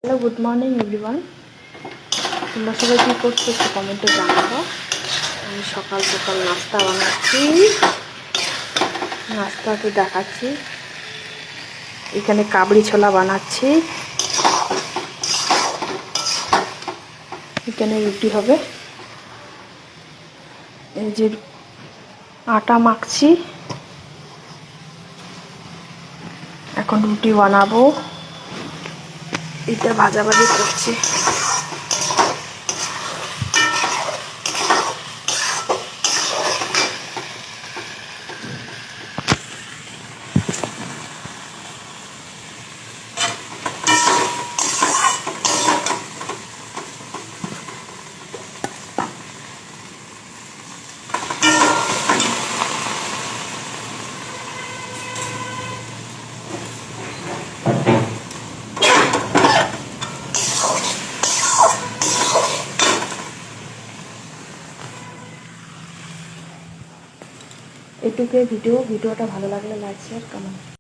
Hello, good morning everyone. তোমরা সবাই কী করছো একটু কমেন্টে জানাবো। আমি সকাল সকাল নাস্তা বানাচ্ছি, নাস্তাকে দেখাচ্ছি। এখানে কাবলি ছোলা বানাচ্ছি, এখানে রুটি হবে। এই যে আটা মাখছি, এখন রুটি বানাবো। এটা ভাজাভাজি করছি। এটুকু ভিডিওটা ভালো লাগলে লাইক শেয়ার কমেন্ট।